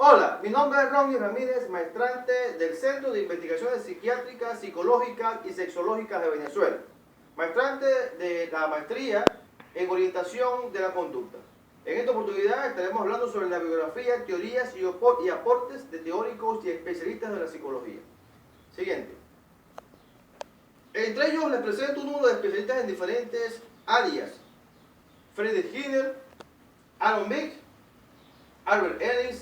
Hola, mi nombre es Ronnie Ramírez, maestrante del Centro de Investigaciones Psiquiátricas, Psicológicas y Sexológicas de Venezuela. Maestrante de la maestría en orientación de la conducta. En esta oportunidad estaremos hablando sobre la biografía, teorías y aportes de teóricos y especialistas de la psicología. Siguiente. Entre ellos les presento un número de especialistas en diferentes áreas. Friedrich Skinner, Aaron Beck, Albert Ellis,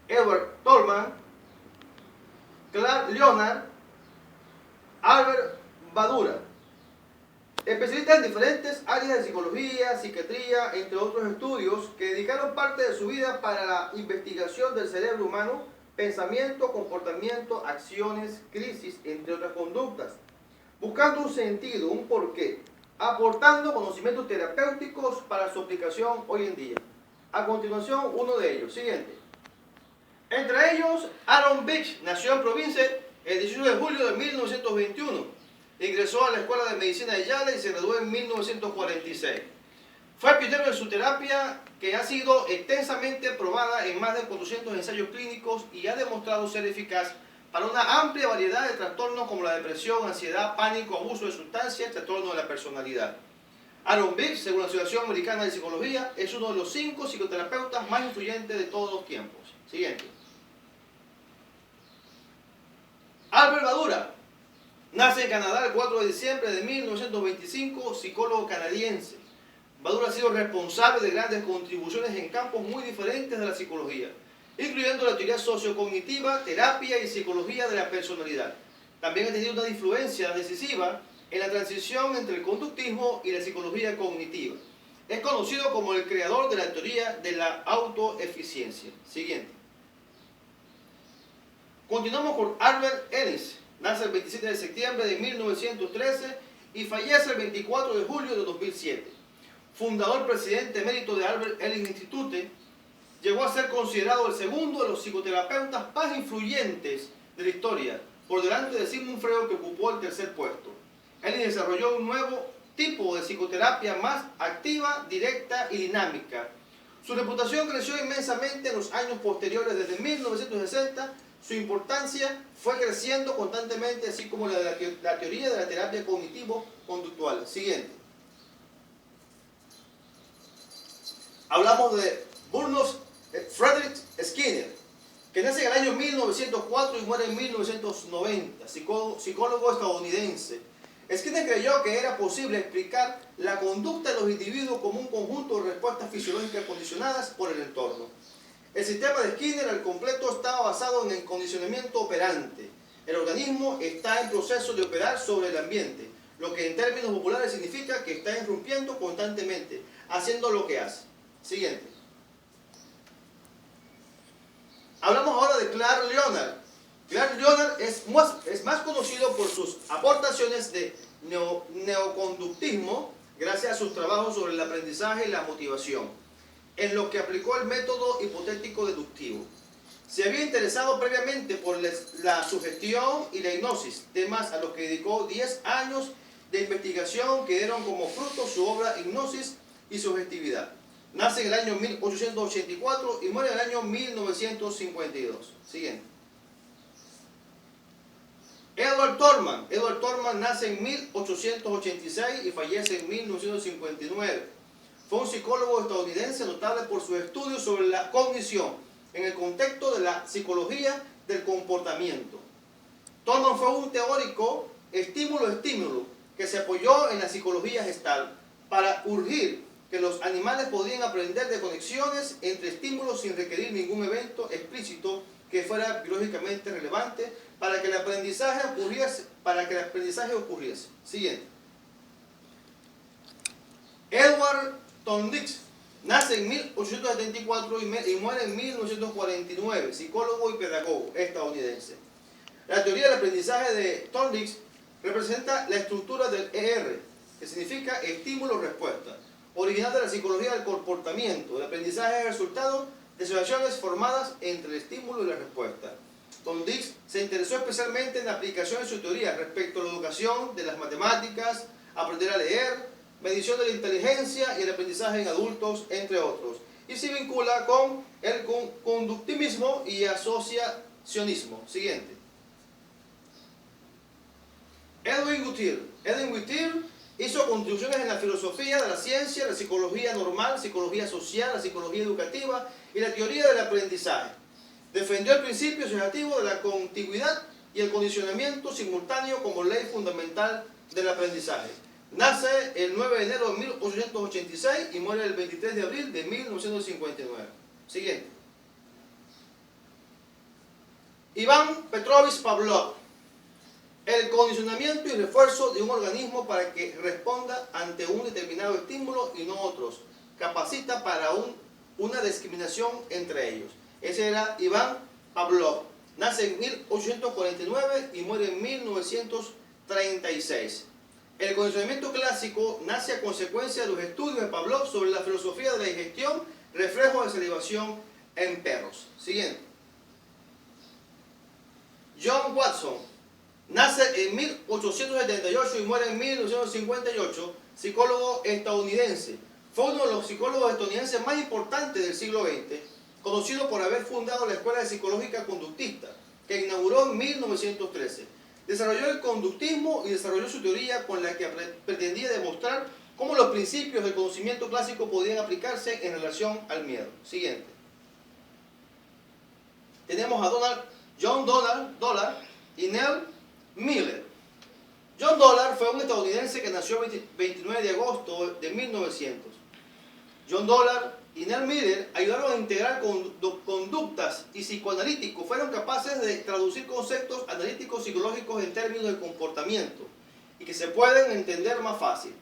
Edward Tolman, Clark Leonard, Albert Badura. Especialistas en diferentes áreas de psicología, psiquiatría, entre otros estudios, que dedicaron parte de su vida para la investigación del cerebro humano, pensamiento, comportamiento, acciones, crisis, entre otras conductas, buscando un sentido, un porqué, aportando conocimientos terapéuticos para su aplicación hoy en día. A continuación, uno de ellos. Siguiente. Entre ellos, Aaron Beck nació en Providencia el 18 de julio de 1921. Ingresó a la Escuela de Medicina de Yale y se graduó en 1946. Fue pionero en su terapia, que ha sido extensamente probada en más de 400 ensayos clínicos y ha demostrado ser eficaz para una amplia variedad de trastornos como la depresión, ansiedad, pánico, abuso de sustancias, trastorno de la personalidad. Aaron Beck, según la Asociación Americana de Psicología, es uno de los 5 psicoterapeutas más influyentes de todos los tiempos. Siguiente. Albert Badura nace en Canadá el 4 de diciembre de 1925, psicólogo canadiense. Badura ha sido responsable de grandes contribuciones en campos muy diferentes de la psicología, incluyendo la teoría sociocognitiva, terapia y psicología de la personalidad. También ha tenido una influencia decisiva en la transición entre el conductismo y la psicología cognitiva. Es conocido como el creador de la teoría de la autoeficiencia. Siguiente. Continuamos con Albert Ellis. Nace el 27 de septiembre de 1913 y fallece el 24 de julio de 2007. Fundador presidente emérito de Albert Ellis Institute, llegó a ser considerado el segundo de los psicoterapeutas más influyentes de la historia, por delante de Sigmund Freud, que ocupó el tercer puesto. Ellis desarrolló un nuevo tipo de psicoterapia más activa, directa y dinámica. Su reputación creció inmensamente en los años posteriores. Desde 1960, su importancia fue creciendo constantemente, así como la de la teoría de la terapia cognitivo-conductual. Siguiente. Hablamos de Burnos Friedrich Skinner, que nace en el año 1904 y muere en 1990, psicólogo estadounidense. Skinner creyó que era posible explicar la conducta de los individuos como un conjunto de respuestas fisiológicas condicionadas por el entorno. El sistema de Skinner al completo estaba basado en el condicionamiento operante. El organismo está en proceso de operar sobre el ambiente, lo que en términos populares significa que está irrumpiendo constantemente, haciendo lo que hace. Siguiente. Hablamos ahora de Clark Leonard. Clark Leonard es más conocido por sus aportaciones de neoconductismo, gracias a sus trabajos sobre el aprendizaje y la motivación, en lo que aplicó el método hipotético deductivo. Se había interesado previamente por la sugestión y la hipnosis, temas a los que dedicó 10 años de investigación que dieron como fruto su obra Hipnosis y Sugestividad. Nace en el año 1884 y muere en el año 1952. Siguiente. Edward Tolman. Edward Tolman nace en 1886 y fallece en 1959. Fue un psicólogo estadounidense notable por sus estudios sobre la cognición en el contexto de la psicología del comportamiento. Tolman fue un teórico estímulo-estímulo que se apoyó en la psicología gestal para urgir que los animales podían aprender de conexiones entre estímulos sin requerir ningún evento explícito que fuera biológicamente relevante para que el aprendizaje ocurriese. Siguiente. Edward Thorndike nace en 1874 y muere en 1949, psicólogo y pedagogo estadounidense. La teoría del aprendizaje de Thorndike representa la estructura del ER, que significa estímulo-respuesta, original de la psicología del comportamiento. El aprendizaje es el resultado de asociaciones formadas entre el estímulo y la respuesta. Thorndike se interesó especialmente en la aplicación de su teoría respecto a la educación de las matemáticas, aprender a leer, medición de la inteligencia y el aprendizaje en adultos, entre otros. y se vincula con el conductivismo y asociacionismo. Siguiente. Edwin Guthrie hizo contribuciones en la filosofía de la ciencia, la psicología normal, psicología social, la psicología educativa y la teoría del aprendizaje. Defendió el principio asociativo de la contigüidad y el condicionamiento simultáneo como ley fundamental del aprendizaje. Nace el 9 de enero de 1886 y muere el 23 de abril de 1959. Siguiente. Iván Petrovich Pavlov. El condicionamiento y refuerzo de un organismo para que responda ante un determinado estímulo y no otros. Capacita para una discriminación entre ellos. Ese era Iván Pavlov. Nace en 1849 y muere en 1936. El condicionamiento clásico nace a consecuencia de los estudios de Pavlov sobre la filosofía de la digestión, reflejo de salivación en perros. Siguiente. John Watson. Nace en 1878 y muere en 1958, psicólogo estadounidense. Fue uno de los psicólogos estadounidenses más importantes del siglo XX, conocido por haber fundado la Escuela de Psicología Conductista, que inauguró en 1913. Desarrolló el conductismo y desarrolló su teoría con la que pretendía demostrar cómo los principios del conocimiento clásico podían aplicarse en relación al miedo. Siguiente. Tenemos a John Dollard y Nell Miller. John Dollard fue un estadounidense que nació el 29 de agosto de 1900. John Dollard y Nell Miller ayudaron a integrar conductas y psicoanalíticos, fueron capaces de traducir conceptos analíticos psicológicos en términos de comportamiento y que se pueden entender más fácil.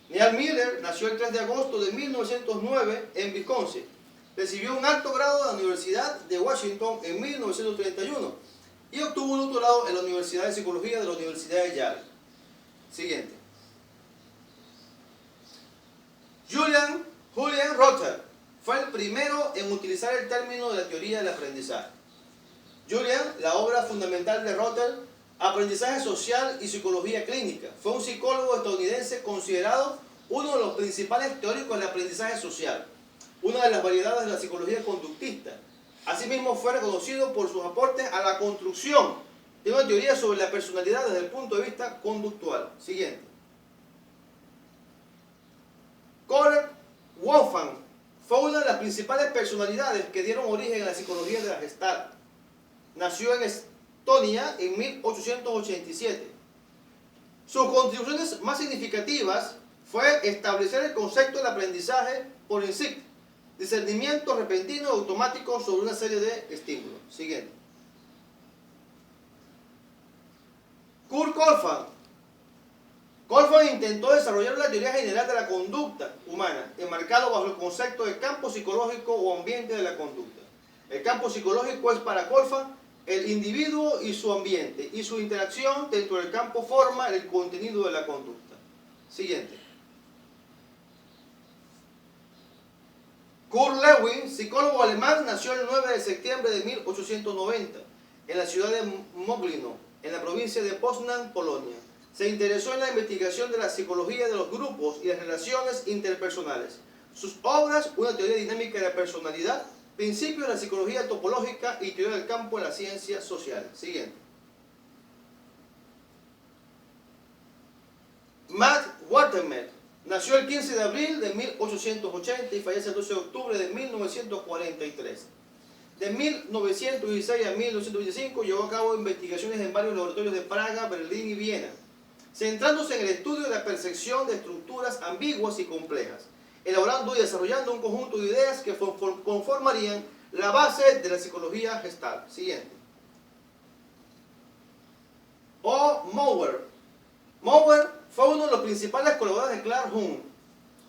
Nell Miller nació el 3 de agosto de 1909 en Wisconsin. Recibió un alto grado de la Universidad de Washington en 1931 y obtuvo un doctorado en la Universidad de Psicología de la Universidad de Yale. Siguiente. Julian Rother fue el primero en utilizar el término de la teoría del aprendizaje. Julian, la obra fundamental de Rother, Aprendizaje Social y Psicología Clínica, fue un psicólogo estadounidense considerado uno de los principales teóricos del aprendizaje social, una de las variedades de la psicología conductista. Asimismo, fue reconocido por sus aportes a la construcción de una teoría sobre la personalidad desde el punto de vista conductual. Siguiente. Kohler Wolfgang fue una de las principales personalidades que dieron origen a la psicología de la Gestalt. Nació en Estonia en 1887. Sus contribuciones más significativas fue establecer el concepto del aprendizaje por insight, discernimiento repentino y automático sobre una serie de estímulos. Siguiente. Kurt Goldman intentó desarrollar la teoría general de la conducta humana, enmarcado bajo el concepto de campo psicológico o ambiente de la conducta. El campo psicológico es para Goldman el individuo y su ambiente, y su interacción dentro del campo forma el contenido de la conducta. Siguiente. Kurt Lewin, psicólogo alemán, nació el 9 de septiembre de 1890 en la ciudad de Moglino, en la provincia de Poznań, Polonia. Se interesó en la investigación de la psicología de los grupos y las relaciones interpersonales. Sus obras, Una teoría dinámica de la personalidad, Principios de la psicología topológica y Teoría del campo en las ciencias sociales. Siguiente. Max Waterman nació el 15 de abril de 1880 y fallece el 12 de octubre de 1943. De 1916 a 1925 llevó a cabo investigaciones en varios laboratorios de Praga, Berlín y Viena, centrándose en el estudio de la percepción de estructuras ambiguas y complejas, elaborando y desarrollando un conjunto de ideas que conformarían la base de la psicología Gestalt. Siguiente. Mauer fue uno de los principales colaboradores de Clark Hunt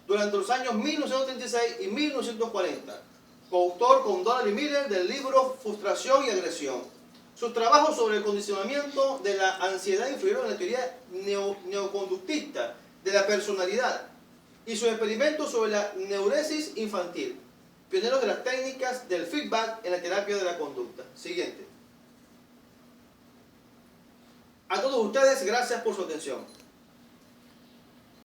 durante los años 1936 y 1940, coautor con Dollard y Miller del libro Frustración y Agresión. Sus trabajos sobre el condicionamiento de la ansiedad influyeron en la teoría neoconductista de la personalidad y sus experimentos sobre la neuresis infantil, pioneros de las técnicas del feedback en la terapia de la conducta. Siguiente. A todos ustedes, gracias por su atención.